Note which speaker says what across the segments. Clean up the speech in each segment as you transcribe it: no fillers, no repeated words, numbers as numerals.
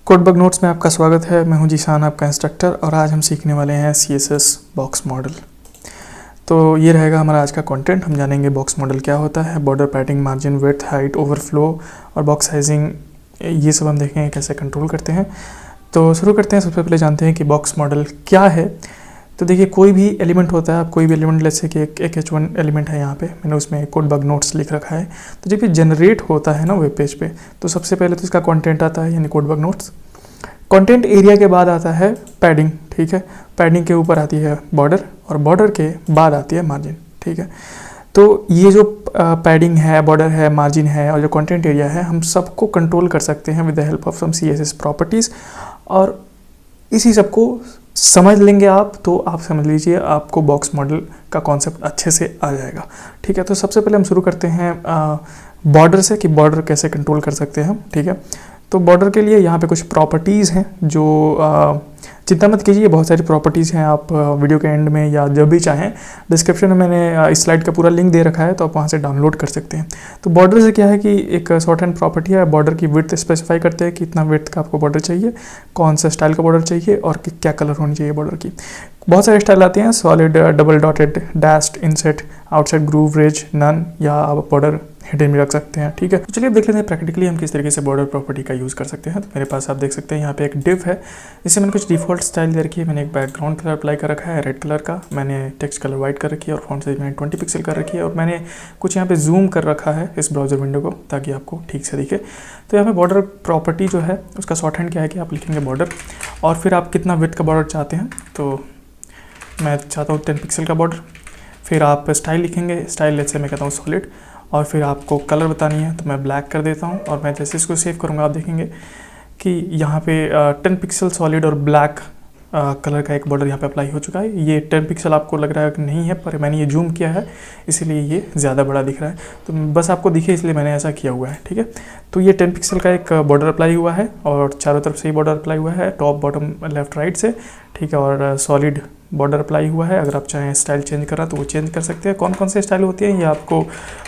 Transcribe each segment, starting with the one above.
Speaker 1: कोडबग notes में आपका स्वागत है। मैं हूं जीशान, आपका इंस्ट्रक्टर, और आज हम सीखने वाले हैं CSS बॉक्स मॉडल। तो ये रहेगा हमारा आज का कंटेंट। हम जानेंगे बॉक्स मॉडल क्या होता है, border, padding, margin, width, height, overflow और बॉक्स साइजिंग, ये सब हम देखेंगे कैसे कंट्रोल करते हैं। तो शुरू करते हैं। सबसे पहले जानते हैं कि बॉक्स मॉडल क्या है। तो देखिए, कोई भी एलिमेंट होता है, आप कोई भी एलिमेंट, जैसे कि एक H1 एलिमेंट है, यहाँ पे मैंने उसमें कोडबग नोट्स लिख रखा है। तो जब ये जनरेट होता है ना वेब पेज पे, तो सबसे पहले तो इसका कंटेंट आता है, यानी कोडबग नोट्स। कंटेंट एरिया के बाद आता है पैडिंग, ठीक है। पैडिंग के ऊपर आती है बॉर्डर, और बॉर्डर के बाद आती है मार्जिन, ठीक है। तो ये जो पैडिंग है, बॉर्डर है, मार्जिन है और जो कंटेंट एरिया है, हम सबको कंट्रोल कर सकते हैं with the help of some CSS properties. और इसी सबको समझ लेंगे आप, तो आप समझ लीजिए आपको बॉक्स मॉडल का कॉन्सेप्ट अच्छे से आ जाएगा, ठीक है। तो सबसे पहले हम शुरू करते हैं बॉर्डर से, कि बॉर्डर कैसे कंट्रोल कर सकते हैं हम, ठीक है। तो बॉर्डर के लिए यहाँ पे कुछ प्रॉपर्टीज़ हैं जो चिंता मत कीजिए, बहुत सारी प्रॉपर्टीज़ हैं। आप वीडियो के एंड में या जब भी चाहें, डिस्क्रिप्शन में मैंने इस स्लाइड का पूरा लिंक दे रखा है, तो आप वहाँ से डाउनलोड कर सकते हैं। तो बॉर्डर से क्या है कि एक शॉर्ट हैंड प्रॉपर्टी है। बॉर्डर की विड्थ स्पेसिफाई करते हैं कि इतना विड्थ का आपको बॉर्डर चाहिए, कौन सा स्टाइल का बॉर्डर चाहिए और क्या कलर होनी चाहिए बॉर्डर की। बहुत सारे स्टाइल आते हैं, solid, double dotted, dashed, inset, outside groove, ridge, none, या आप बॉर्डर हिडन भी रख सकते हैं, ठीक है। तो चलिए देख लेते हैं प्रैक्टिकली हम किस तरीके से बॉर्डर प्रॉपर्टी का यूज़ कर सकते हैं। तो मेरे पास आप देख सकते हैं यहाँ पे एक डिव है, इससे मैंने कुछ डिफ़ॉल्ट स्टाइल दे रखी है। मैंने एक बैकग्राउंड कलर अप्लाई कर रखा है रेड कलर का, मैंने टेक्स्ट कलर वाइट कर रखी है और फॉन्ट साइज मैंने 20 पिक्सल कर रखी है, और मैंने कुछ यहाँ पे जूम कर रखा है इस ब्राउज़र विंडो को, ताकि आपको ठीक से दिखे। तो यहाँ पे बॉर्डर प्रॉपर्टी जो है उसका शॉर्ट हैंड क्या है कि आप लिखेंगे बॉर्डर, और फिर आप कितना विड्थ का बॉर्डर चाहते हैं। तो मैं चाहता हूँ 10 पिक्सल का बॉर्डर। फिर आप स्टाइल लिखेंगे, स्टाइल जैसे मैं कहता हूँ सॉलिड, और फिर आपको कलर बतानी है, तो मैं ब्लैक कर देता हूँ। और मैं जैसे इसको सेव करूँगा, आप देखेंगे कि यहाँ पे 10 पिक्सल सॉलिड और ब्लैक कलर का एक बॉर्डर यहाँ पे अप्लाई हो चुका है। ये 10 पिक्सल आपको लग रहा है कि नहीं है, पर मैंने ये जूम किया है, इसीलिए ये ज़्यादा बड़ा दिख रहा है। तो बस आपको दिखे इसलिए मैंने ऐसा किया हुआ है, ठीक है। तो ये 10 पिक्सल का एक बॉर्डर अप्लाई हुआ है, और चारों तरफ से ही बॉर्डर अप्लाई हुआ है, टॉप बॉटम लेफ्ट राइट से, ठीक है। और सॉलिड बॉर्डर अप्लाई हुआ है। अगर आप चाहें स्टाइल चेंज करना तो वो चेंज कर सकते हैं। कौन कौन से स्टाइल होती है ये आपको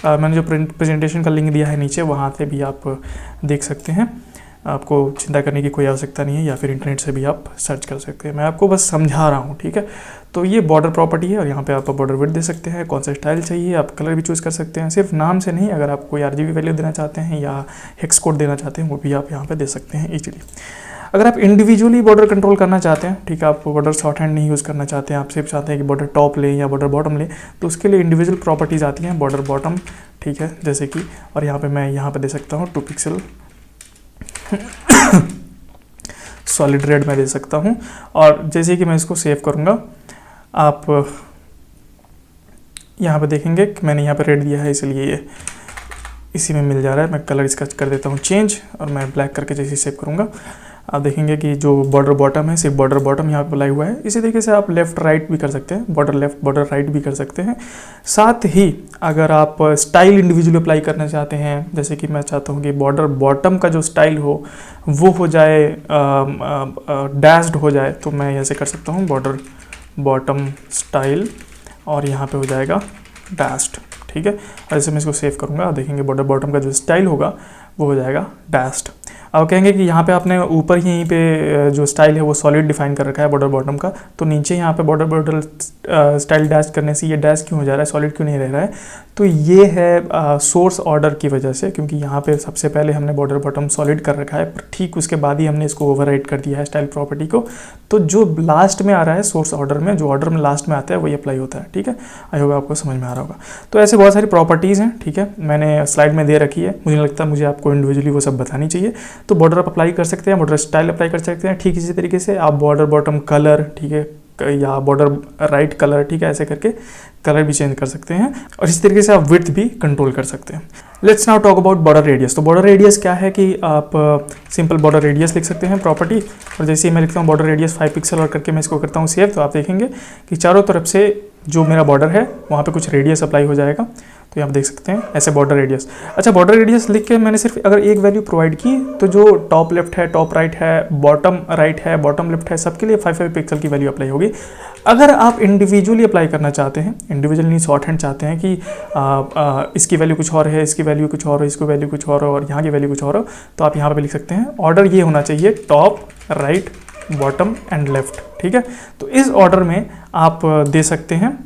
Speaker 1: मैंने जो प्रेजेंटेशन का लिंक दिया है नीचे, वहाँ से भी आप देख सकते हैं। आपको चिंता करने की कोई आवश्यकता नहीं है, या फिर इंटरनेट से भी आप सर्च कर सकते हैं। मैं आपको बस समझा रहा हूँ, ठीक है। तो ये बॉर्डर प्रॉपर्टी है, और यहाँ पे आप बॉर्डर विड्थ दे सकते हैं, कौन सा स्टाइल चाहिए, आप कलर भी चूज़ कर सकते हैं। सिर्फ नाम से नहीं, अगर आप कोई RGB वैल्यू देना चाहते हैं या हेक्स कोड देना चाहते हैं, वो भी आप यहाँ पे दे सकते हैं ईजिली। अगर आप इंडिविजुअली बॉर्डर कंट्रोल करना चाहते हैं, ठीक है, आप बॉर्डर शॉर्ट हैंड नहीं यूज़ करना चाहते हैं, आप सिर्फ चाहते हैं कि बॉर्डर टॉप लें या बॉर्डर बॉटम लें, तो उसके लिए इंडिविजुअल प्रॉपर्टीज़ आती हैं, बॉर्डर बॉटम, ठीक है, जैसे कि, और यहाँ पे मैं यहाँ पे दे सकता हूँ 2 पिक्सल सॉलिड रेड में दे सकता हूँ। और जैसे कि मैं इसको सेव करूँगा, आप यहाँ पे देखेंगे कि मैंने यहाँ पे रेड दिया है, इसलिए ये इसी में मिल जा रहा है। मैं कलर इसका कर देता हूँ चेंज, और मैं ब्लैक करके जैसे सेव करूँगा, आप देखेंगे कि जो बॉर्डर बॉटम है, सिर्फ बॉर्डर बॉटम यहाँ पे अप्लाई हुआ है। इसी तरीके से आप लेफ़्ट राइट भी कर सकते हैं, बॉर्डर लेफ़्ट बॉर्डर राइट भी कर सकते हैं। साथ ही अगर आप स्टाइल इंडिविजुअली अप्लाई करना चाहते हैं, जैसे कि मैं चाहता हूँ कि बॉर्डर बॉटम का जो स्टाइल हो वो हो जाए डैश्ड हो जाए, तो मैं ऐसे कर सकता हूँ बॉर्डर बॉटम स्टाइल, और यहाँ पे हो जाएगा डैश्ड, ठीक है। और जैसे मैं इसको सेव करूँगा, आप देखेंगे बॉर्डर बॉटम का जो स्टाइल होगा वो हो जाएगा डैश्ड। आप कहेंगे कि यहाँ पे आपने ऊपर ही यहीं पे जो स्टाइल है वो सॉलिड डिफाइन कर रखा है बॉर्डर बॉटम का, तो नीचे यहाँ पे बॉर्डर स्टाइल डैश करने से ये डैश क्यों हो जा रहा है, सॉलिड क्यों नहीं रह रहा है। तो ये है सोर्स ऑर्डर की वजह से, क्योंकि यहाँ पे सबसे पहले हमने बॉर्डर बॉटम सॉलिड कर रखा है, पर ठीक उसके बाद ही हमने इसको ओवरराइड कर दिया है स्टाइल प्रॉपर्टी को। तो जो लास्ट में आ रहा है सोर्स ऑर्डर में, जो ऑर्डर में लास्ट में आता है वही अप्लाई होता है, ठीक है। आई होप आपको समझ में आ रहा होगा। तो ऐसे बहुत सारी प्रॉपर्टीज़ हैं, ठीक है, मैंने स्लाइड में दे रखी है। मुझे लगता है मुझे आपको इंडिविजुअली वो सब बतानी चाहिए। तो बॉर्डर आप अप्लाई कर सकते हैं, बॉर्डर स्टाइल अप्लाई कर सकते हैं, ठीक इसी तरीके से आप बॉर्डर बॉटम कलर, ठीक है, या बॉर्डर राइट कलर, ठीक है, ऐसे करके कलर भी चेंज कर सकते हैं। और इसी तरीके से आप विड्थ भी कंट्रोल कर सकते हैं। Let's now talk about border radius. तो बॉर्डर रेडियस क्या है कि आप सिंपल बॉर्डर रेडियस लिख सकते हैं प्रॉपर्टी, और जैसे मैं लिखता हूँ बॉर्डर रेडियस 5 पिक्सल और करके मैं इसको करता हूँ सेव, तो आप देखेंगे कि चारों तरफ से जो मेरा बॉर्डर है वहाँ पे कुछ रेडियस अप्लाई हो जाएगा। तो यहाँ आप देख सकते हैं ऐसे बॉर्डर रेडियस। अच्छा, बॉर्डर रेडियस लिख के मैंने सिर्फ अगर एक वैल्यू प्रोवाइड की तो जो टॉप लेफ्ट है, टॉप राइट है, बॉटम राइट है, बॉटम लेफ्ट है, सबके लिए 5 पिक्सल की वैल्यू अप्लाई होगी। अगर आप इंडिविजुअली अप्लाई करना चाहते हैं, इंडिविजुअली शॉर्ट हैंड चाहते हैं कि इसकी वैल्यू कुछ और है, इसकी वैल्यू कुछ और है, इसकी वैल्यू कुछ और है और यहाँ की वैल्यू कुछ और हो, तो आप यहाँ पे लिख सकते हैं ऑर्डर ये होना चाहिए top right bottom and left. ठीक है, तो इस ऑर्डर में आप दे सकते हैं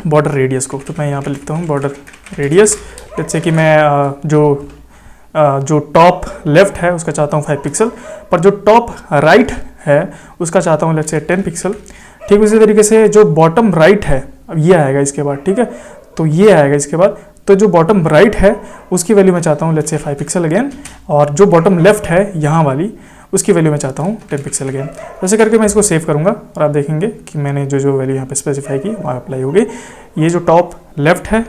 Speaker 1: बॉर्डर रेडियस को। तो मैं यहाँ पे लिखता हूँ बॉर्डर रेडियस, जैसे कि मैं जो टॉप लेफ्ट है उसका चाहता हूँ 5 पिक्सल, पर जो टॉप राइट है उसका चाहता हूँ लेट्स से 10 पिक्सल। ठीक उसी तरीके से जो बॉटम राइट है, अब ये आएगा इसके बाद, ठीक है, तो ये आएगा इसके बाद, तो जो बॉटम राइट है उसकी वैल्यू मैं चाहता हूँ लेट्स से 5 पिक्सल अगेन, और जो बॉटम लेफ्ट है यहाँ वाली उसकी वैल्यू मैं चाहता हूँ 10 पिक्सल अगेन। ऐसे करके मैं इसको सेव करूँगा और आप देखेंगे कि मैंने जो वैल्यू यहाँ पे स्पेसिफाई की वहाँ अप्लाई होगी। ये जो टॉप लेफ्ट है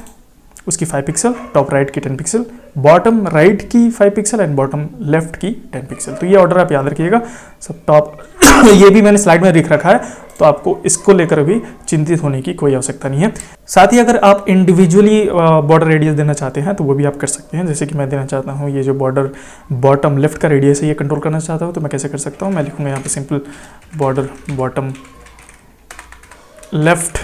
Speaker 1: उसकी 5 पिक्सल, टॉप राइट की 10 पिक्सल, बॉटम राइट की 5 पिक्सल एंड बॉटम लेफ्ट की 10 पिक्सल। तो ये ऑर्डर आप याद रखिएगा सब टॉप ये भी मैंने स्लाइड में लिख रखा है, तो आपको इसको लेकर भी चिंतित होने की कोई आवश्यकता नहीं है। साथ ही अगर आप इंडिविजुअली बॉर्डर रेडियस देना चाहते हैं तो वो भी आप कर सकते हैं। जैसे कि मैं देना चाहता हूँ ये जो बॉर्डर बॉटम लेफ्ट का रेडियस है ये कंट्रोल करना चाहता हूँ, तो मैं कैसे कर सकता हूँ, मैं लिखूँगा यहाँ पे simple border bottom left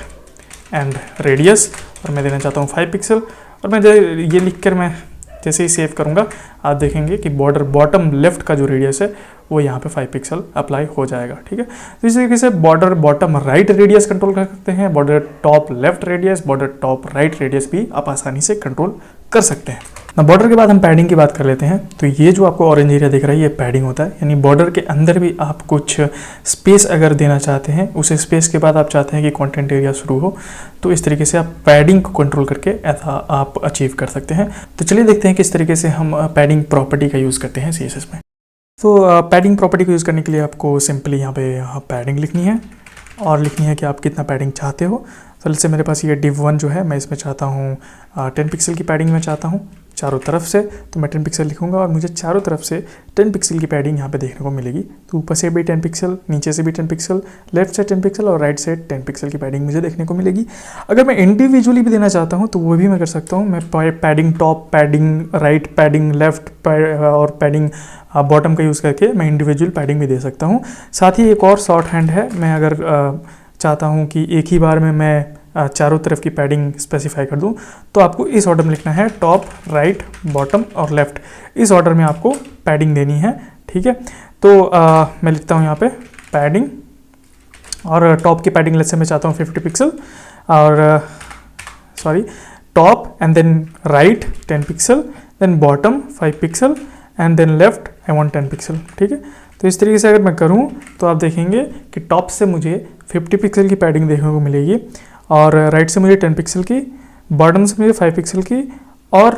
Speaker 1: and radius, और मैं देना चाहता हूँ 5 पिक्सल, और मैं ये लिख कर मैं जैसे ही सेव करूँगा आप देखेंगे कि बॉर्डर बॉटम लेफ्ट का जो रेडियस है वो यहाँ पे 5 पिक्सल अप्लाई हो जाएगा। ठीक है, तो इस तरीके से border bottom right radius control कर सकते हैं, border top left radius, border top right radius भी आप आसानी से कंट्रोल कर सकते हैं। ना बॉर्डर के बाद हम पैडिंग की बात कर लेते हैं। तो ये जो आपको ऑरेंज एरिया दिख रहा है ये पैडिंग होता है, यानी बॉर्डर के अंदर भी आप कुछ स्पेस अगर देना चाहते हैं, उस स्पेस के बाद आप चाहते हैं कि कंटेंट एरिया शुरू हो, तो इस तरीके से आप पैडिंग को कंट्रोल करके ऐसा आप अचीव कर सकते हैं। तो चलिए देखते हैं किस तरीके से हम पैडिंग प्रॉपर्टी का यूज़ करते हैं CSS में। तो पैडिंग प्रॉपर्टी को यूज़ करने के लिए आपको सिंपली यहाँ पे पैडिंग लिखनी है और लिखनी है कि आप कितना पैडिंग चाहते हो। तो जैसे मेरे पास ये div1 जो है मैं इसमें चाहता हूँ 10 पिक्सल की पैडिंग में चाहता हूँ चारों तरफ से, तो मैं 10 पिक्सल लिखूंगा और मुझे चारों तरफ से 10 पिक्सल की पैडिंग यहाँ पे देखने को मिलेगी। तो ऊपर से भी 10 पिक्सल, नीचे से भी 10 पिक्सल, लेफ्ट से 10 पिक्सल और राइट से 10 पिक्सल की पैडिंग मुझे देखने को मिलेगी। अगर मैं इंडिविजुअली भी देना चाहता हूँ तो वो भी मैं कर सकता हूँ। मैं padding top, padding right, padding left और पैडिंग बॉटम का यूज़ करके मैं इंडिविजुअल पैडिंग भी दे सकता हूँ। साथ ही एक और शॉर्ट हैंड है, मैं अगर चाहता हूँ कि एक ही बार में मैं चारों तरफ की पैडिंग स्पेसिफाई कर दूं, तो आपको इस ऑर्डर में लिखना है टॉप राइट बॉटम और लेफ्ट, इस ऑर्डर में आपको पैडिंग देनी है। ठीक है, तो मैं लिखता हूं यहाँ पे पैडिंग, और टॉप की पैडिंग लेट्स से मैं चाहता हूँ 50 पिक्सल, और sorry top and then right 10 pixel, then bottom 5 pixel and then left I want 10 pixel. ठीक है, तो इस तरीके से अगर मैं करूं तो आप देखेंगे कि टॉप से मुझे 50 पिक्सल की पैडिंग देखने को मिलेगी, और राइट से मुझे 10 पिक्सल की, बॉटम से मुझे 5 पिक्सल की, और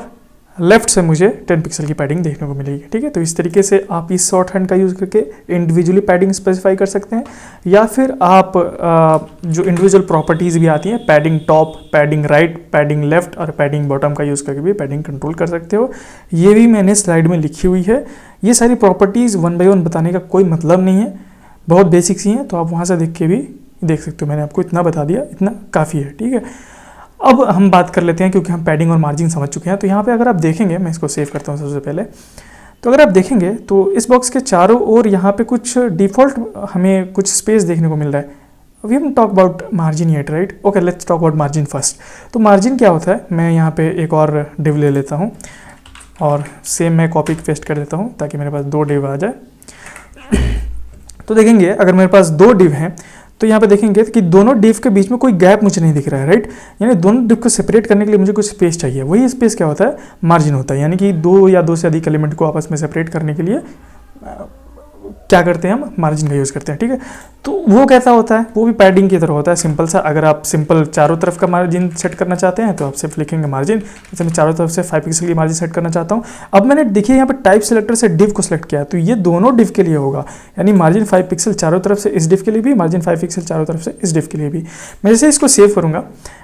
Speaker 1: लेफ्ट से मुझे 10 पिक्सल की पैडिंग देखने को मिलेगी। ठीक है, तो इस तरीके से आप इस शॉर्ट हैंड का यूज़ करके इंडिविजुअली पैडिंग स्पेसिफाई कर सकते हैं, या फिर आप जो इंडिविजुअल प्रॉपर्टीज़ भी आती हैं padding top, padding right, padding left और पैडिंग बॉटम का यूज़ करके भी पैडिंग कंट्रोल कर सकते हो। ये भी मैंने स्लाइड में लिखी हुई है। ये सारी प्रॉपर्टीज़ 1 बाय 1 बताने का कोई मतलब नहीं है, बहुत बेसिक सी हैं, तो आप वहाँ से देख के भी देख सकते हो। मैंने आपको इतना बता दिया, इतना काफ़ी है। ठीक है, अब हम बात कर लेते हैं, क्योंकि हम पैडिंग और मार्जिन समझ चुके हैं। तो यहाँ पे अगर आप देखेंगे, मैं इसको सेव करता हूँ सबसे पहले, तो अगर आप देखेंगे तो इस बॉक्स के चारों ओर यहाँ पे कुछ डिफ़ॉल्ट हमें कुछ स्पेस देखने को मिल रहा है। We have talk about margin yet, right? Okay, let's talk about margin first. तो मार्जिन क्या होता है, मैं यहाँ पे एक और डिव ले लेता हूँ और सेम मैं कॉपी पेस्ट कर देता हूँ ताकि मेरे पास 2 डिव आ जाए। तो देखेंगे अगर मेरे पास 2 डिव हैं तो यहाँ पे देखेंगे कि दोनों डिव के बीच में कोई गैप मुझे नहीं दिख रहा है, राइट? यानी दोनों डिव को सेपरेट करने के लिए मुझे कुछ स्पेस चाहिए। वही स्पेस क्या होता है, मार्जिन होता है। यानी कि 2 या 2 से अधिक एलिमेंट को आपस में सेपरेट करने के लिए क्या करते हैं, हम मार्जिन का यूज़ करते हैं। ठीक है, तो वो कैसा होता है, वो भी पैडिंग की तरह होता है, सिंपल सा। अगर आप सिंपल चारों तरफ का मार्जिन सेट करना चाहते हैं तो आप सिर्फ लिखेंगे मार्जिन। जैसे मैं चारों तरफ से 5 पिक्सल की मार्जिन सेट करना चाहता हूँ। अब मैंने देखिए यहाँ पे टाइप सिलेक्टर से डिव को सिलेक्ट किया, तो ये दोनों डिव के लिए होगा, यानी मार्जिन 5 पिक्सल चारों तरफ से इस डिव के लिए भी, मार्जिन 5 पिक्सल चारों तरफ से इस डिव के लिए भी। मैं जैसे इसको सेव करूँगा,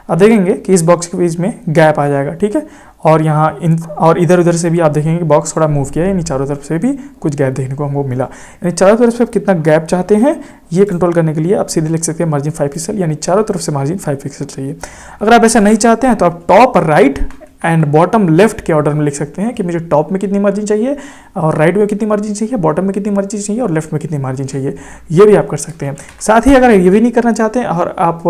Speaker 1: आप देखेंगे कि इस बॉक्स के बीच में गैप आ जाएगा। ठीक है, और यहाँ और इधर उधर से भी आप देखेंगे कि बॉक्स थोड़ा मूव किया है, यानी चारों तरफ से भी कुछ गैप देखने को हमको मिला। यानी चारों तरफ से आप कितना गैप चाहते हैं ये कंट्रोल करने के लिए आप सीधे लिख सकते हैं मार्जिन 5 पिक्सल, यानी चारों तरफ से मार्जिन 5 पिक्सल चाहिए। अगर आप ऐसा नहीं चाहते हैं तो आप top right and bottom left के ऑर्डर में लिख सकते हैं कि मुझे टॉप में कितनी मार्जिन चाहिए और राइट में कितनी मार्जिन चाहिए, बॉटम में कितनी मार्जिन चाहिए और लेफ्ट में कितनी मार्जिन चाहिए, ये भी आप कर सकते हैं। साथ ही अगर ये भी नहीं करना चाहते हैं और आप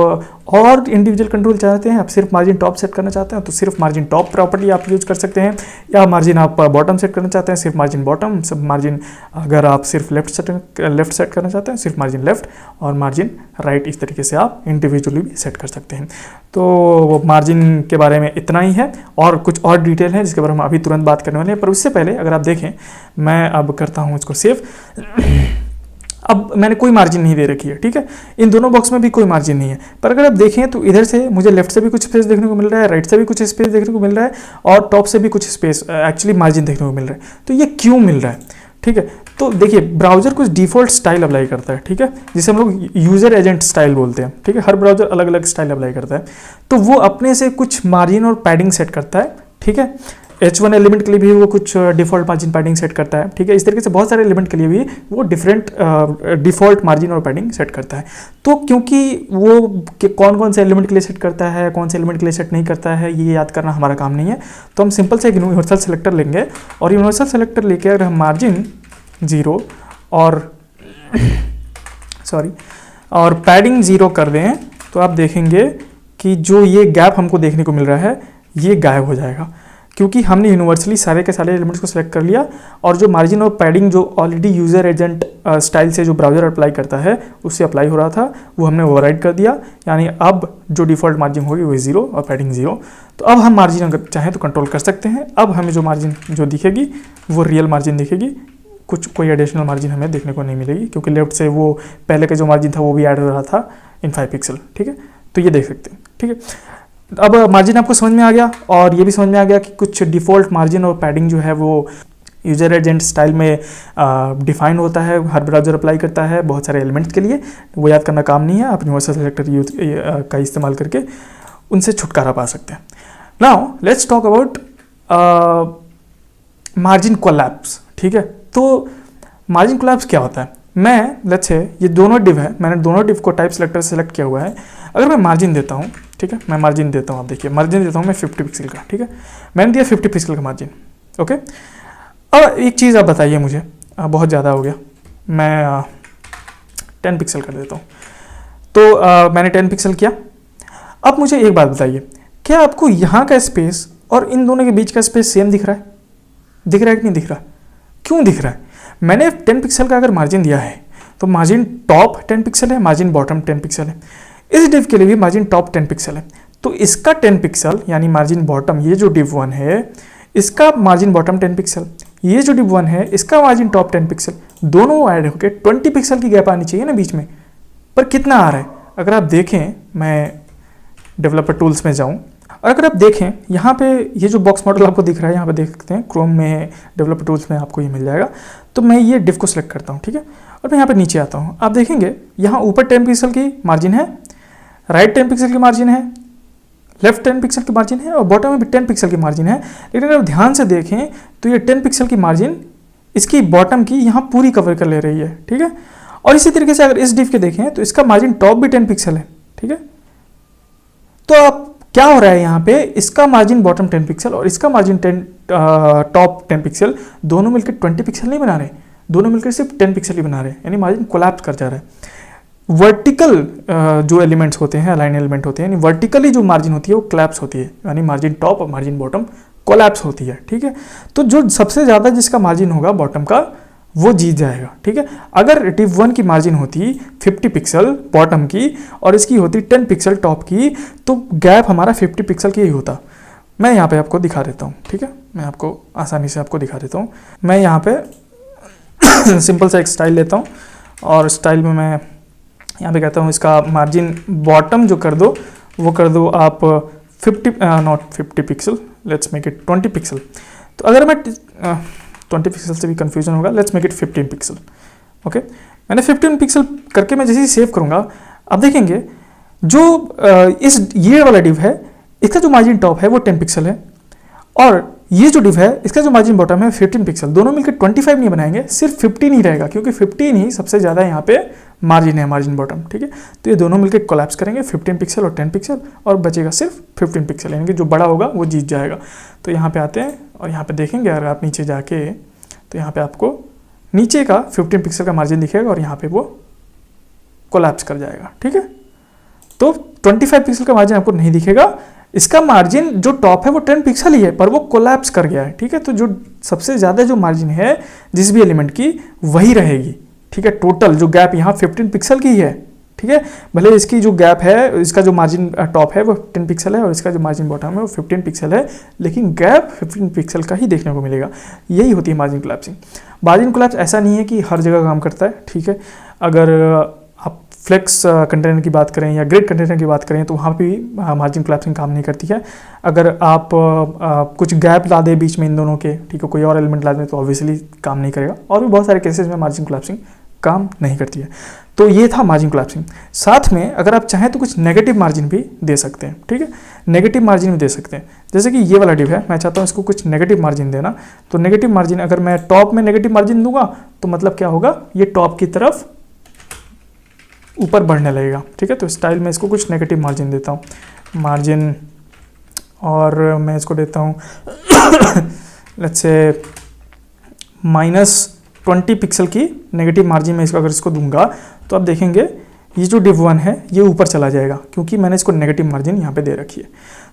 Speaker 1: और इंडिविजुअल कंट्रोल चाहते हैं, आप सिर्फ मार्जिन टॉप सेट करना चाहते हैं तो सिर्फ मार्जिन टॉप प्रॉपर्टी आप यूज कर सकते हैं, या मार्जिन आप बॉटम सेट करना चाहते हैं सिर्फ मार्जिन बॉटम, सब मार्जिन अगर आप सिर्फ लेफ्ट सेट करना चाहते हैं सिर्फ मार्जिन लेफ्ट और मार्जिन राइट, इस तरीके से आप इंडिविजुअली भी सेट कर सकते हैं। तो मार्जिन के बारे में इतना ही है, और कुछ और डिटेल है जिसके बारे में हम अभी तुरंत बात करने वाले हैं। पर उससे पहले अगर आप देखें, मैं अब करता हूं इसको सेव। अब मैंने कोई मार्जिन नहीं दे रखी है, ठीक है, इन दोनों बॉक्स में भी कोई मार्जिन नहीं है। पर अगर आप देखें तो इधर से मुझे लेफ्ट से भी कुछ स्पेस देखने को मिल रहा है, राइट से भी कुछ स्पेस देखने को मिल रहा है और टॉप से भी कुछ स्पेस एक्चुअली मार्जिन देखने को मिल रहा है। तो ये क्यों मिल रहा है, ठीक है, तो देखिए ब्राउजर कुछ डिफॉल्ट स्टाइल अप्लाई करता है, ठीक है, जिसे हम लोग यूजर एजेंट स्टाइल बोलते हैं, ठीक है, हर ब्राउजर अलग अलग स्टाइल अप्लाई करता है। तो वो अपने से कुछ मार्जिन और पैडिंग सेट करता है, ठीक है, H1 एलिमेंट के लिए भी वो कुछ डिफॉल्ट मार्जिन पैडिंग सेट करता है, ठीक है, इस तरीके से बहुत सारे एलिमेंट के लिए भी वो डिफरेंट डिफॉल्ट मार्जिन और पैडिंग सेट करता है। तो क्योंकि वो कौन कौन से एलिमेंट के लिए सेट करता है, कौन से एलिमेंट के लिए सेट नहीं करता है, ये याद करना हमारा काम नहीं है। तो हम सिंपल से एक यूनिवर्सल सेलेक्टर लेंगे और यूनिवर्सल सेलेक्टर लेके अगर हम मार्जिन 0 और और पैडिंग 0 कर दें तो आप देखेंगे कि जो ये गैप हमको देखने को मिल रहा है ये गायब हो जाएगा, क्योंकि हमने यूनिवर्सली सारे के सारे एलिमेंट्स को सिलेक्ट कर लिया और जो मार्जिन और पैडिंग जो ऑलरेडी यूजर एजेंट स्टाइल से जो ब्राउजर अप्लाई करता है उससे अप्लाई हो रहा था वो हमने ओवरराइड कर दिया। यानी अब जो डिफॉल्ट मार्जिन होगी वो 0 और पैडिंग 0। तो अब हम मार्जिन अगर चाहें तो कंट्रोल कर सकते हैं। अब हमें जो मार्जिन जो दिखेगी वो रियल मार्जिन दिखेगी, कोई एडिशनल मार्जिन हमें देखने को नहीं मिलेगी, क्योंकि लेफ्ट से वो पहले का जो मार्जिन था वो भी ऐड हो रहा था इन 5 पिक्सल, ठीक है। तो ये देख सकते हैं, ठीक है। अब मार्जिन आपको समझ में आ गया और ये भी समझ में आ गया कि कुछ डिफ़ॉल्ट मार्जिन और पैडिंग जो है वो यूजर एजेंट स्टाइल में डिफाइन होता है, हर ब्राउजर अप्लाई करता है बहुत सारे एलिमेंट्स के लिए। वो याद करना काम नहीं है, आप यूनिवर्सल सेलेक्टर यूज का इस्तेमाल करके उनसे छुटकारा पा सकते हैं। Now let's talk about margin collapse, ठीक है। तो मार्जिन कोलैप्स क्या होता है? मैं लेट्स से ये दोनों डिव है, मैंने दोनों डिव को टाइप सेलेक्टर से सेलेक्ट किया हुआ है। अगर मैं मार्जिन देता हूँ, ठीक है, मैं मार्जिन देता हूँ, आप देखिए मार्जिन देता हूँ मैं 50 पिक्सल का, ठीक है, मैंने दिया 50 पिक्सल का मार्जिन, ओके। अब एक चीज़ आप बताइए मुझे, बहुत ज़्यादा हो गया, मैं 10 पिक्सल कर देता हूँ। तो मैंने 10 पिक्सल किया। अब मुझे एक बात बताइए, क्या आपको यहाँ का स्पेस और इन दोनों के बीच का स्पेस सेम दिख रहा है? दिख रहा है कि नहीं दिख रहा? क्यों दिख रहा है? मैंने 10 पिक्सल का अगर मार्जिन दिया है तो मार्जिन टॉप 10 पिक्सल है, मार्जिन बॉटम 10 पिक्सल है। इस डिव के लिए भी मार्जिन टॉप 10 पिक्सल है। तो इसका 10 पिक्सल यानी मार्जिन बॉटम, ये जो डिव 1 है इसका मार्जिन बॉटम 10 पिक्सल, ये जो डिव 1 है इसका मार्जिन टॉप 10 पिक्सल, दोनों ऐड होकर 20 पिक्सल की गैप आनी चाहिए ना बीच में। पर कितना आ रहा है? अगर आप देखें, मैं डेवलपर टूल्स में जाऊँ और अगर आप देखें यहाँ पे ये जो बॉक्स मॉडल आपको दिख रहा है, यहाँ पे देख सकते हैं क्रोम में डेवलपर टूल्स में आपको ये मिल जाएगा। तो मैं ये डिव को सिलेक्ट करता हूँ, ठीक है, और मैं यहाँ पे नीचे आता हूँ। आप देखेंगे यहाँ ऊपर 10 पिक्सल की मार्जिन है, राइट 10 पिक्सल की मार्जिन है, लेफ्ट 10 पिक्सल की मार्जिन है और बॉटम में भी 10 पिक्सल की मार्जिन है। लेकिन अगर आप ध्यान से देखें तो ये 10 पिक्सल की मार्जिन इसकी बॉटम की यहाँ पूरी कवर कर ले रही है, ठीक है। और इसी तरीके से अगर इस डिव के देखें तो इसका मार्जिन टॉप भी 10 पिक्सल है, ठीक है। तो आप क्या हो रहा है यहाँ पे, इसका मार्जिन बॉटम 10 पिक्सल और इसका मार्जिन टॉप 10 पिक्सल दोनों मिलकर 20 पिक्सल नहीं बना रहे, दोनों मिलकर सिर्फ 10 पिक्सल ही बना रहे हैं, यानी मार्जिन कोलैप्स कर जा रहा है। वर्टिकल जो एलिमेंट्स होते हैं, अलाइन एलिमेंट होते हैं, यानी वर्टिकली जो मार्जिन होती है वो कोलैप्स होती है, यानी मार्जिन टॉप और मार्जिन बॉटम कोलैप्स होती है, ठीक है। तो जो सबसे ज़्यादा जिसका मार्जिन होगा बॉटम का वो जीत जाएगा, ठीक है। अगर डिव 1 की मार्जिन होती 50 पिक्सल बॉटम की और इसकी होती 10 पिक्सल टॉप की, तो गैप हमारा 50 पिक्सल की ही होता। मैं यहाँ पे आपको दिखा देता हूँ, ठीक है, मैं आपको आसानी से आपको दिखा देता हूँ। मैं यहाँ पे सिंपल सा एक स्टाइल लेता हूँ और स्टाइल में मैं यहाँ पे कहता हूँ इसका मार्जिन बॉटम जो कर दो वो कर दो आप 50 pixel, let's make it 20 pixel. तो अगर मैं 20 पिक्सल से भी कंफ्यूजन होगा, let's make it 15 pixel, okay. मैंने 15 पिक्सल करके मैं जैसे ही सेव करूँगा, आप देखेंगे जो इस ये वाला डिव है इसका जो मार्जिन टॉप है वो 10 पिक्सल है और ये जो डिव है इसका जो मार्जिन बॉटम है 15 पिक्सल, दोनों मिलकर 25 नहीं बनाएंगे, सिर्फ 15 ही रहेगा क्योंकि 15 ही सबसे ज़्यादा यहाँ पे मार्जिन है, मार्जिन बॉटम, ठीक है। तो ये दोनों मिलकर कोलैप्स करेंगे 15 पिक्सल और 10 पिक्सल, और बचेगा सिर्फ 15 पिक्सल, यानी कि जो बड़ा होगा वो जीत जाएगा। तो यहाँ पे आते हैं और यहाँ पे देखेंगे अगर आप नीचे जाके, तो यहाँ पे आपको नीचे का 15 पिक्सल का मार्जिन दिखेगा और यहाँ पे वो कोलैप्स कर जाएगा, ठीक है। तो 25 पिक्सल का मार्जिन आपको नहीं दिखेगा, इसका मार्जिन जो टॉप है वो 10 पिक्सल ही है पर वो कोलैप्स कर गया है, ठीक है। तो जो सबसे ज़्यादा जो मार्जिन है जिस भी एलिमेंट की वही रहेगी, ठीक है। टोटल जो गैप यहाँ 15 पिक्सल की है, ठीक है। भले इसकी जो गैप है, इसका जो मार्जिन टॉप है वो 10 पिक्सल है और इसका जो मार्जिन बॉटम है वो 15 पिक्सल है, लेकिन गैप 15 पिक्सल का ही देखने को मिलेगा। यही होती है मार्जिन कोलैप्सिंग। मार्जिन कोलैप्स ऐसा नहीं है कि हर जगह काम करता है, ठीक है। अगर आप फ्लेक्स कंटेनर की बात करें या ग्रिड कंटेनर की बात करें तो वहाँ भी मार्जिन कोलैप्सिंग काम नहीं करती है। अगर आप कुछ गैप ला दे बीच में इन दोनों के, ठीक है, कोई और एलिमेंट ला दें तो ऑब्वियसली काम नहीं करेगा। और भी बहुत सारे केसेस में मार्जिन कोलैप्सिंग काम नहीं करती है। तो ये था मार्जिन कोलैप्सिंग। साथ में अगर आप चाहें तो कुछ नेगेटिव मार्जिन भी दे सकते हैं, ठीक है। नेगेटिव मार्जिन भी दे सकते हैं, जैसे कि ये वाला डिव है, मैं चाहता हूँ इसको कुछ नेगेटिव मार्जिन देना। तो नेगेटिव मार्जिन अगर मैं टॉप में नेगेटिव मार्जिन दूंगा तो मतलब क्या होगा, ये टॉप की तरफ ऊपर बढ़ने लगेगा, ठीक है। तो स्टाइल में इसको कुछ नेगेटिव मार्जिन देता हूँ, मार्जिन, और मैं इसको देता हूँ लेट्स से -20 पिक्सल की नेगेटिव मार्जिन में इसको अगर इसको दूंगा तो आप देखेंगे ये जो div 1 है ये ऊपर चला जाएगा क्योंकि मैंने इसको नेगेटिव मार्जिन यहाँ पे दे रखी है।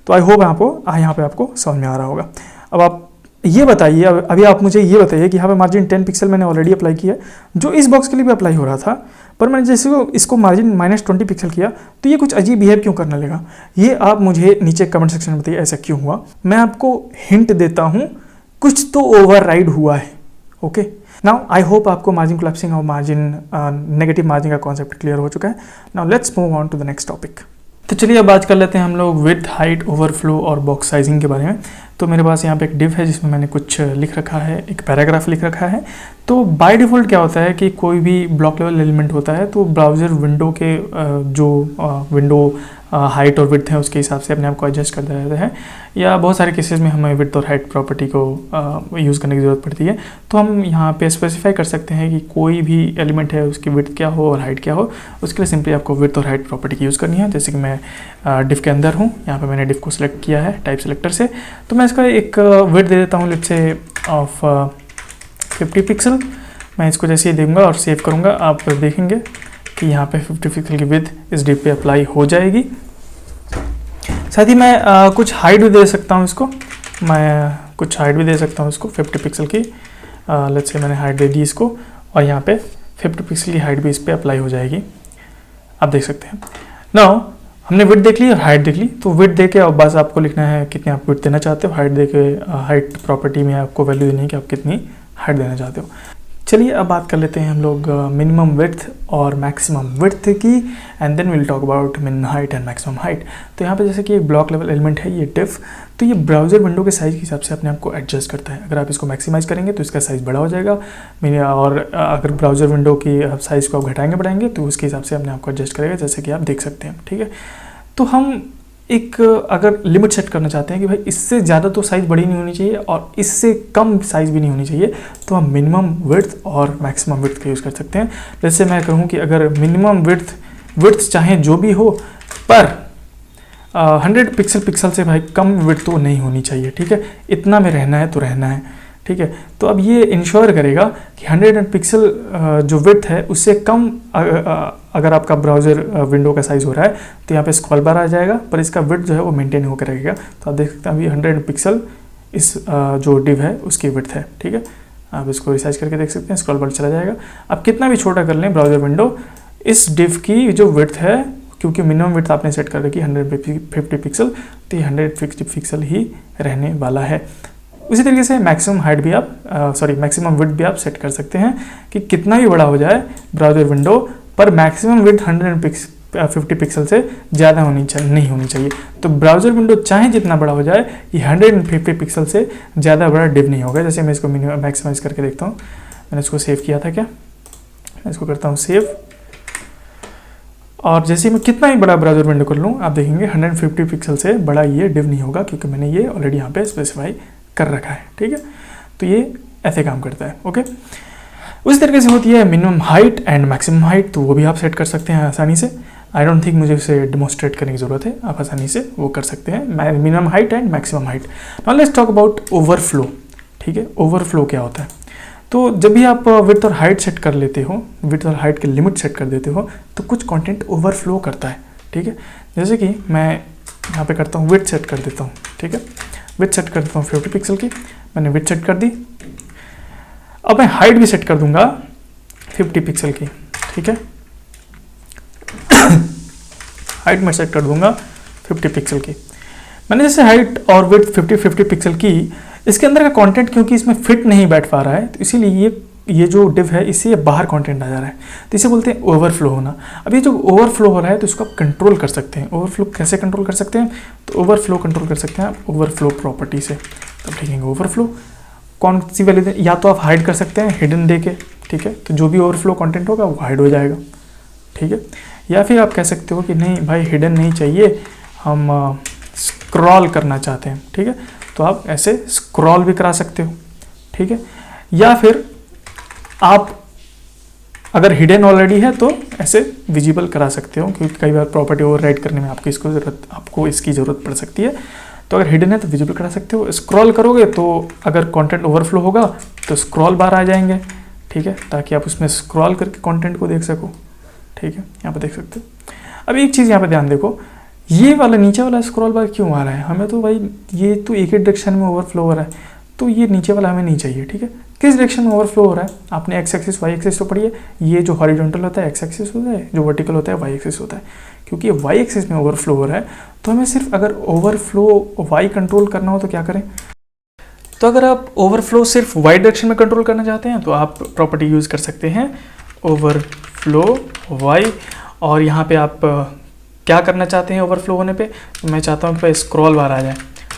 Speaker 1: तो आई होप यहाँ पे आपको समझ में आ रहा होगा। अब आप ये बताइए, अभी आप मुझे ये बताइए कि यहाँ पे मार्जिन 10 पिक्सल मैंने ऑलरेडी अप्लाई किया, जो इस बॉक्स के लिए भी अप्लाई हो रहा था, पर मैंने जैसे इसको मार्जिन -20 पिक्सल किया तो ये कुछ अजीब बिहेव क्यों करने लगा। ये आप मुझे नीचे कमेंट सेक्शन में बताइए ऐसा क्यों हुआ। मैं आपको हिंट देता हूँ, कुछ तो ओवरराइड हुआ है। ओके, नाउ आई होप आपको मार्जिन कोलैप्सिंग और मार्जिन नेगेटिव मार्जिन का कॉन्सेप्ट क्लियर हो चुका है। Now let's move on to the next topic. तो चलिए अब बात कर लेते हैं हम लोग विड्थ, हाइट, ओवरफ्लो और बॉक्स साइजिंग के बारे में। तो मेरे पास यहाँ पे एक डिव है जिसमें मैंने कुछ लिख रखा है, एक पैराग्राफ लिख रखा है। तो बाय डिफ़ॉल्ट क्या होता है कि कोई भी ब्लॉक लेवल एलिमेंट होता है तो ब्राउज़र विंडो के जो विंडो हाइट और विड्थ है उसके हिसाब से अपने आप को एडजस्ट करता रहता है, या बहुत सारे केसेस में हमें विड्थ और हाइट प्रॉपर्टी को यूज़ करने की ज़रूरत पड़ती है। तो हम यहाँ पे स्पेसिफाई कर सकते हैं कि कोई भी एलिमेंट है उसकी विड्थ क्या हो और हाइट क्या हो। उसके लिए सिंपली आपको विड्थ और हाइट प्रॉपर्टी की यूज़ करनी है। जैसे कि मैं डिव के अंदर हूँ, यहाँ पे मैंने डिव को सिलेक्ट किया है टाइप सेलेक्टर से, तो मैं इसका एक विड्थ दे देता हूँ लेट्स से ऑफ 50 पिक्सल। मैं इसको जैसे ही दूंगा और सेव करूँगा, आप देखेंगे कि यहाँ पे 50 पिक्सल की विड्थ इस डिव पे अप्लाई हो जाएगी। साथ ही मैं कुछ हाइट भी दे सकता हूँ इसको, मैं कुछ हाइट भी दे सकता हूँ इसको 50 पिक्सल की। लेट्स से मैंने हाइट दे दी इसको और यहाँ पे 50 पिक्सल की हाइट भी इस पर अप्लाई हो जाएगी, आप देख सकते हैं। नाउ हमने विड्थ देख ली और हाइट देख ली, तो विड्थ दे के अब बस आपको लिखना है कितनी आप विड्थ देना चाहते हो। हाइट दे के हाइट प्रॉपर्टी में आपको वैल्यू देनी है कि आप कितनी हाइट देना चाहते हो। चलिए अब बात कर लेते हैं हम लोग मिनिमम विड्थ और मैक्सिमम विड्थ की, and then will talk about minimum height and maximum height. तो यहाँ पे जैसे कि एक ब्लॉक लेवल एलिमेंट है ये डिव, तो ये ब्राउज़र विंडो के साइज़ के हिसाब से अपने आप को एडजस्ट करता है। अगर आप इसको मैक्सिमाइज़ करेंगे तो इसका साइज़ बड़ा हो जाएगा, और अगर ब्राउज़र विंडो की साइज़ को आप घटाएंगे बढ़ाएंगे तो उसके हिसाब से अपने आप को एडजस्ट करेगा, जैसे कि आप देख सकते हैं, ठीक है। तो हम एक अगर लिमिट सेट करना चाहते हैं कि भाई इससे ज़्यादा तो साइज़ बड़ी नहीं होनी चाहिए और इससे कम साइज़ भी नहीं होनी चाहिए, तो हम मिनिमम विड्थ और मैक्सिमम विड्थ का यूज़ कर सकते हैं। जैसे मैं कहूँ कि अगर मिनिमम विड्थ चाहे जो भी हो, पर 100 पिक्सल से भाई कम विड्थ तो नहीं होनी चाहिए, ठीक है। इतना में रहना है तो रहना है, ठीक है। तो अब ये इंश्योर करेगा कि 100 पिक्सल जो विड्थ है उससे कम अगर आपका ब्राउज़र विंडो का साइज़ हो रहा है तो यहाँ पे स्क्रॉल बार आ जाएगा, पर इसका विड्थ जो है वो मेंटेन होकर रहेगा। तो आप देख सकते हैं अभी 100 पिक्सल इस जो डिव है उसकी विड्थ है, ठीक है। आप इसको रिसाइज करके देख सकते हैं, स्क्रॉल बार चला जाएगा। अब कितना भी छोटा कर लें ब्राउज़र विंडो, इस डिव की जो विड्थ है, क्योंकि मिनिमम विड्थ आपने सेट कर रखी 150 पिक्सल, तो ये 150 पिक्सल ही रहने वाला है। उसी तरीके से मैक्सिमम हाइट भी आप मैक्सिमम विड्थ भी आप सेट कर सकते हैं कि कितना भी बड़ा हो जाए ब्राउज़र विंडो, पर मैक्सिमम विड्थ 150 पिक्सल से ज़्यादा नहीं होनी चाहिए। तो ब्राउज़र विंडो चाहे जितना बड़ा हो जाए, ये 150 पिक्सल से ज़्यादा बड़ा डिव नहीं होगा। जैसे मैं इसको मैक्सिमाइज़ करके देखता हूँ, मैंने इसको सेव किया था क्या, मैं इसको करता हूँ सेव, और जैसे मैं कितना ही बड़ा ब्राउज़र विंडो कर लूँ, आप देखेंगे 150 पिक्सल से बड़ा ये डिव नहीं होगा, क्योंकि मैंने ये ऑलरेडी यहाँ पे स्पेसिफाई कर रखा है, ठीक है। तो ये ऐसे काम करता है, ओके। उसी तरीके से होती है minimum height and maximum height, तो वो भी आप सेट कर सकते हैं आसानी से। आई डोंट थिंक मुझे उसे डिमोस्ट्रेट करने की ज़रूरत है, आप आसानी से वो कर सकते हैं, minimum height and maximum height. Now let's talk about overflow, ठीक है। ओवरफ्लो क्या होता है? तो जब भी आप विड्थ और हाइट सेट कर लेते हो, विड्थ और हाइट की लिमिट सेट कर देते हो, तो कुछ कंटेंट ओवरफ्लो करता है, ठीक है। जैसे कि मैं यहाँ पे करता हूँ विड्थ सेट कर देता हूँ, ठीक है। विड्थ सेट कर देता हूँ 50 पिक्सल की, मैंने विड्थ सेट कर दी। अब मैं हाइट भी सेट कर दूंगा 50 पिक्सल की, ठीक है। हाइट में सेट कर दूंगा 50 पिक्सल की। मैंने जैसे हाइट और विड्थ 50 पिक्सल की, इसके अंदर का कंटेंट क्योंकि इसमें फिट नहीं बैठ पा रहा है, तो इसीलिए ये जो डिव है इससे ये बाहर कंटेंट आ जा रहा है, तो इसे बोलते हैं ओवरफ्लो होना। अब ये जो ओवरफ्लो हो रहा है तो इसको आप कंट्रोल कर सकते हैं। ओवरफ्लो कैसे कंट्रोल कर सकते हैं? तो ओवरफ्लो कंट्रोल कर सकते हैं आप ओवरफ्लो प्रॉपर्टी से। तो देखेंगे ओवरफ्लो कौन सी वैल्यू दे, या तो आप हाइड कर सकते हैं हिडन दे के, ठीक है। तो जो भी ओवरफ्लो कंटेंट होगा वो हाइड हो जाएगा, ठीक है। या फिर आप कह सकते हो कि नहीं भाई हिडन नहीं चाहिए, हम स्क्रॉल करना चाहते हैं, ठीक है। तो आप ऐसे स्क्रॉल भी करा सकते हो, ठीक है। या फिर आप अगर हिडन ऑलरेडी है तो ऐसे विजिबल करा सकते हो, क्योंकि कई बार प्रॉपर्टी ओवरराइड करने में आपको इसकी ज़रूरत पड़ सकती है। तो अगर हिडन है तो विजिबल करा सकते हो। स्क्रॉल करोगे तो अगर कंटेंट ओवरफ्लो होगा तो स्क्रॉल बार आ जाएंगे, ठीक है, ताकि आप उसमें स्क्रॉल करके कंटेंट को देख सको, ठीक है। यहाँ पे देख सकते हो। अब एक चीज़ यहाँ पे ध्यान देखो, ये वाला नीचे वाला स्क्रॉल बार क्यों आ रहा है? हमें तो भाई ये तो एक ही डायरेक्शन में ओवरफ्लो हो रहा है, तो ये नीचे वाला हमें नहीं चाहिए, ठीक है। किस डायरेक्शन में ओवरफ्लो हो रहा है? आपने एक्स एक्सिस वाई एक्सिस तो पढ़ी है, ये जो हॉरिजॉन्टल होता है एक्स एक्सिस होता है, जो वर्टिकल होता है वाई एक्सिस होता है। क्योंकि वाई एक्सिस में ओवरफ्लो हो रहा है, तो हमें सिर्फ अगर ओवरफ्लो वाई कंट्रोल करना हो तो क्या करें? तो अगर आप ओवरफ्लो सिर्फ वाई डायरेक्शन में कंट्रोल करना चाहते हैं तो आप प्रॉपर्टी यूज़ कर सकते हैं ओवरफ्लो वाई। और यहाँ पे आप क्या करना चाहते हैं ओवरफ्लो होने पे? तो मैं चाहता हूँ कि स्क्रॉल बार आ जाए,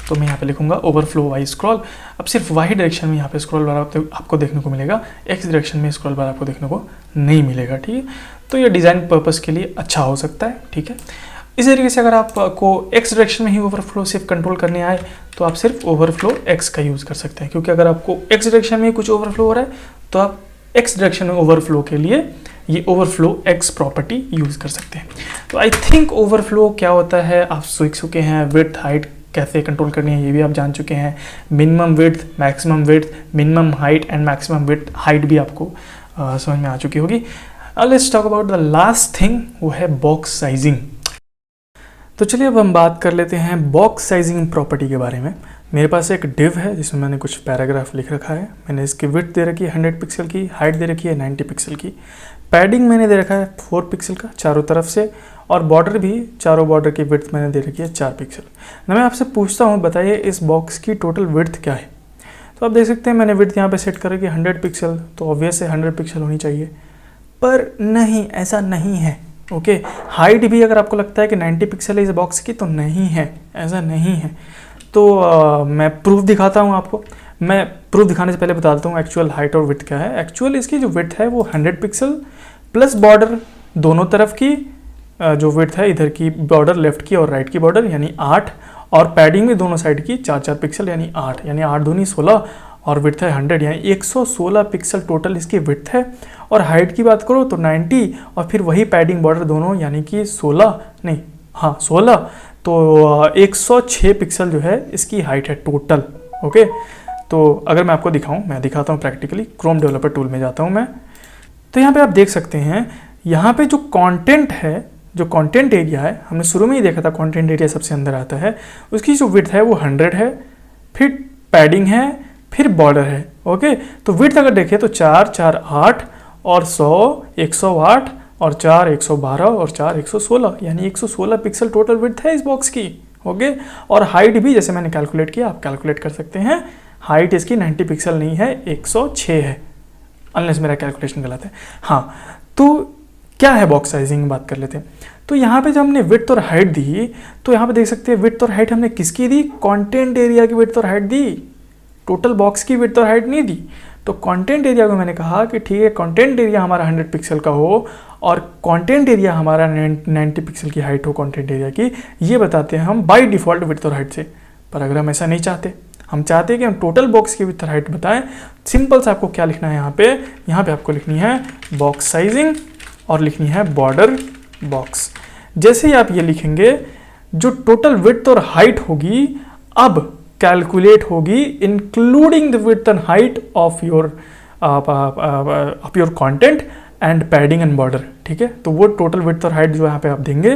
Speaker 1: तो मैं यहाँ पे लिखूंगा ओवरफ्लो वाई स्क्रॉल। अब सिर्फ वाई डायरेक्शन में यहाँ पे स्क्रॉल बार आपको देखने को मिलेगा, एक्स डायरेक्शन में स्क्रॉल बार आपको देखने को नहीं मिलेगा, ठीक है। तो ये डिज़ाइन पर्पज़ के लिए अच्छा हो सकता है, ठीक है। इसी तरीके से अगर आपको एक्स डायरेक्शन में ही ओवरफ्लो सिर्फ कंट्रोल करने आए तो आप सिर्फ ओवरफ्लो एक्स का यूज़ कर सकते हैं, क्योंकि अगर आपको एक्स डायरेक्शन में कुछ ओवरफ्लो हो रहा है तो आप एक्स डायरेक्शन में ओवरफ्लो के लिए ये ओवरफ्लो एक्स प्रॉपर्टी यूज़ कर सकते हैं। तो आई थिंक ओवरफ्लो क्या होता है आप सीख चुके हैं। विड्थ हाइट कैसे कंट्रोल करनी है ये भी आप जान चुके हैं। Minimum width, maximum width, minimum height and maximum width height भी आपको समझ में आ चुकी होगी। Let's talk about the last thing, वो है बॉक्स साइजिंग। तो चलिए अब हम बात कर लेते हैं बॉक्स साइजिंग प्रॉपर्टी के बारे में। मेरे पास एक डिव है जिसमें मैंने कुछ पैराग्राफ लिख रखा है। मैंने इसकी विड्थ दे रखी है 100 पिक्सल की, हाइट दे रखी है 90 पिक्सल की, पैडिंग मैंने दे रखा है 4 पिक्सल का चारों तरफ से, और बॉर्डर भी चारों बॉर्डर की विड्थ मैंने दे रखी है 4 पिक्सल। मैं आपसे पूछता हूँ बताइए इस बॉक्स की टोटल विड्थ क्या है? तो आप देख सकते हैं मैंने विड्थ यहाँ पे सेट कर रखी है 100 पिक्सल, तो ऑब्वियस है 100 पिक्सल होनी चाहिए, पर नहीं, ऐसा नहीं है, ओके। हाइट भी अगर आपको लगता है कि 90 पिक्सल है इस बॉक्स की, तो नहीं है, ऐसा नहीं है। तो मैं प्रूफ दिखाता हूँ आपको। मैं प्रूफ दिखाने से पहले बता देता हूँ एक्चुअल हाइट और विड्थ क्या है। एक्चुअल इसकी जो विड्थ है वो 100 पिक्सल प्लस बॉर्डर दोनों तरफ की जो विड्थ है, इधर की बॉर्डर लेफ्ट की और राइट की बॉर्डर यानी 8, और पैडिंग भी दोनों साइड की 4-4 पिक्सल यानी 8, यानी 8 दूनी 16, और विड्थ है 100 यानी 116 पिक्सल टोटल इसकी विड्थ है। और हाइट की बात करो तो 90 और फिर वही पैडिंग बॉर्डर दोनों यानी कि 16, तो 106 पिक्सल जो है इसकी हाइट है टोटल, ओके। तो अगर मैं आपको दिखाऊं, मैं दिखाता हूं प्रैक्टिकली। क्रोम डेवलपर टूल में जाता हूं मैं, तो यहाँ पे आप देख सकते हैं यहाँ पे जो कंटेंट है, जो कंटेंट एरिया है, हमने शुरू में ही देखा था कंटेंट एरिया सबसे अंदर आता है, उसकी जो विड्थ है वो 100 है, फिर पैडिंग है, फिर बॉर्डर है, ओके। तो विड्थ अगर देखें तो 4, 4, 8 और 100, 108 और 4, 112 और 4, 116, यानी 116 पिक्सल टोटल विड्थ है इस बॉक्स की, ओके। और हाइट भी जैसे मैंने कैलकुलेट किया, आप कैलकुलेट कर सकते हैं। हाइट इसकी 90 पिक्सल नहीं है, 106 है, अनलेस मेरा कैलकुलेशन गलत है। हाँ, तो क्या है बॉक्स साइजिंग की बात कर लेते हैं। तो यहाँ पे जब हमने विड्थ और हाइट दी, तो यहाँ पे देख सकते हैं विड्थ और हाइट हमने किसकी दी? कंटेंट एरिया की विड्थ और हाइट दी, टोटल बॉक्स की विड्थ और हाइट नहीं दी। तो कंटेंट एरिया को मैंने कहा कि ठीक है, कंटेंट एरिया हमारा 100 पिक्सल का हो और कंटेंट एरिया हमारा 90 पिक्सल की हाइट हो कंटेंट एरिया की, ये बताते हैं हम बाय डिफ़ॉल्ट विड्थ और हाइट से। पर अगर हम ऐसा नहीं चाहते, हम चाहते हैं कि हम टोटल बॉक्स की विड्थ और हाइट बताएं। सिंपल सा आपको क्या लिखना है यहाँ पे आपको लिखनी है बॉक्स साइजिंग और लिखनी है बॉर्डर बॉक्स। जैसे ही आप ये लिखेंगे, जो टोटल विड्थ और हाइट होगी अब कैलकुलेट होगी including the width and height of your content and padding and border. ठीक है, तो वो टोटल विड्थ और हाइट जो यहाँ पे आप देंगे,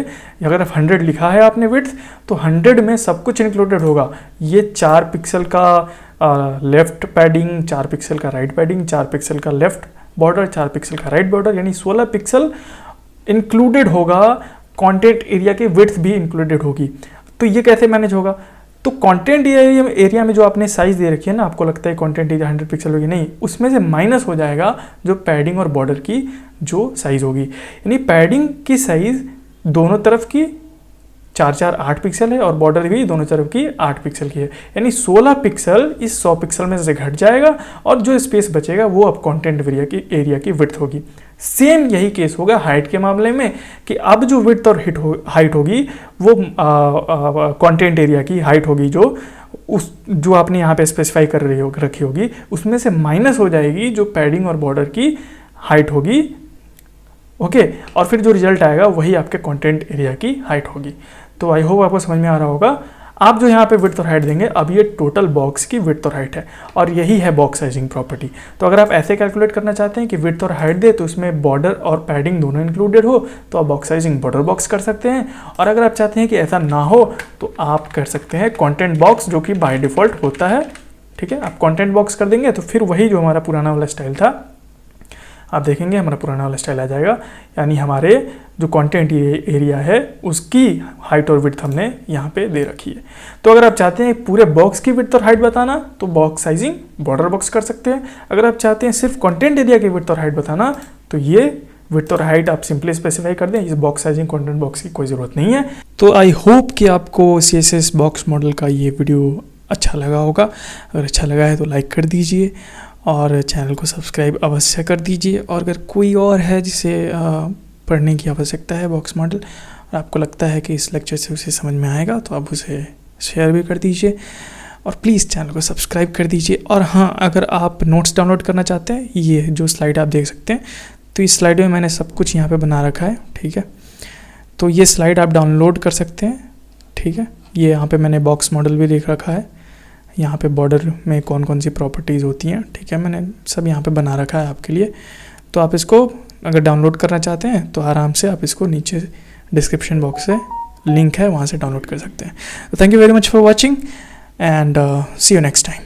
Speaker 1: अगर 100 लिखा है आपने विड्थ, तो 100 में सब कुछ इंक्लूडेड होगा। ये 4 पिक्सल का लेफ्ट पैडिंग, 4 पिक्सल का राइट पैडिंग, 4 पिक्सल का लेफ्ट बॉर्डर, 4 पिक्सल का राइट बॉर्डर, यानी 16 पिक्सल इंक्लूडेड होगा। कंटेंट एरिया की विड्थ भी इंक्लूडेड होगी। तो ये कैसे मैनेज होगा? तो कंटेंट एरिया में जो आपने साइज दे रखी है ना, आपको लगता है कंटेंट एरिया 100 पिक्सल होगी, नहीं, उसमें से माइनस हो जाएगा जो पैडिंग और बॉर्डर की जो साइज होगी। यानी पैडिंग की साइज दोनों तरफ की 4 8 पिक्सल है और बॉर्डर भी दोनों तरफ की 8 पिक्सल की है, यानी 16 पिक्सल इस 100 पिक्सल में से घट जाएगा और जो स्पेस बचेगा वो अब कंटेंट एरिया की विड्थ होगी। सेम यही केस होगा हाइट के मामले में कि अब जो विड्थ और हाइट होगी वो कंटेंट एरिया की हाइट होगी, जो आपने यहाँ पे स्पेसिफाई कर रखी होगी, उसमें से माइनस हो जाएगी जो पैडिंग और बॉर्डर की हाइट होगी। ओके, और फिर जो रिजल्ट आएगा वही आपके कंटेंट एरिया की हाइट होगी। तो आई होप आपको समझ में आ रहा होगा। आप जो यहाँ पे विड्थ और हाइट देंगे, अब ये टोटल बॉक्स की विड्थ और हाइट है और यही है बॉक्स साइजिंग प्रॉपर्टी। तो अगर आप ऐसे कैलकुलेट करना चाहते हैं कि विड्थ और हाइट दे तो इसमें बॉर्डर और पैडिंग दोनों इंक्लूडेड हो, तो आप बॉक्स साइजिंग बॉर्डर बॉक्स कर सकते हैं। और अगर आप चाहते हैं कि ऐसा ना हो तो आप कर सकते हैं कंटेंट बॉक्स, जो कि बाय डिफॉल्ट होता है। ठीक है, आप कंटेंट बॉक्स कर देंगे तो फिर वही जो हमारा पुराना वाला स्टाइल था, आप देखेंगे हमारा पुराना वाला स्टाइल आ जाएगा। यानी हमारे जो कंटेंट एरिया है उसकी हाइट और विड्थ हमने यहाँ पे दे रखी है। तो अगर आप चाहते हैं पूरे बॉक्स की विड्थ और हाइट बताना तो बॉक्स साइजिंग बॉर्डर बॉक्स कर सकते हैं। अगर आप चाहते हैं सिर्फ कंटेंट एरिया की विड्थ और हाइट बताना तो ये विड्थ और हाइट आप सिंपली स्पेसिफाई कर दें। इस बॉक्स साइजिंग कंटेंट बॉक्स की कोई ज़रूरत नहीं है। तो आई होप कि आपको CSS बॉक्स मॉडल का ये वीडियो अच्छा लगा होगा। अगर अच्छा लगा है तो लाइक कर दीजिए और चैनल को सब्सक्राइब अवश्य कर दीजिए। और अगर कोई और है जिसे पढ़ने की आवश्यकता है बॉक्स मॉडल और आपको लगता है कि इस लेक्चर से उसे समझ में आएगा तो आप उसे शेयर भी कर दीजिए और प्लीज़ चैनल को सब्सक्राइब कर दीजिए। और हाँ, अगर आप नोट्स डाउनलोड करना चाहते हैं, ये जो स्लाइड आप देख सकते हैं, तो इस स्लाइड में मैंने सब कुछ यहाँ पे बना रखा है। ठीक है, तो ये स्लाइड आप डाउनलोड कर सकते हैं। ठीक है, ये यहाँ पे मैंने बॉक्स मॉडल भी देख रखा है, यहाँ पे बॉर्डर में कौन कौन सी प्रॉपर्टीज़ होती हैं। ठीक है, मैंने सब यहाँ पे बना रखा है आपके लिए। तो आप इसको अगर डाउनलोड करना चाहते हैं तो आराम से आप इसको नीचे डिस्क्रिप्शन बॉक्स से लिंक है, वहाँ से डाउनलोड कर सकते हैं। तो thank you very much for watching and see you next time.